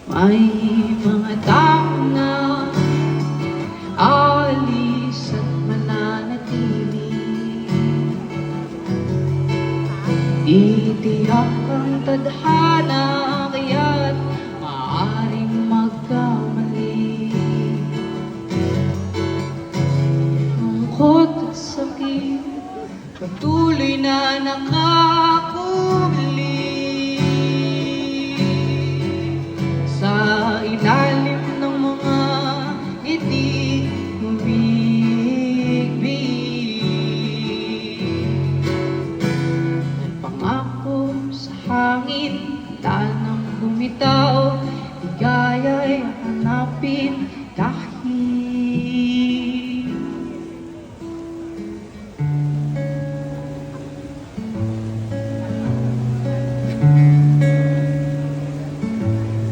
May mga tao na aalis at mananatili. Itiyak ang tadhana, kaya't maaaring magkamali. Lungkot at sakit patuloy na nakakuli sa ilalim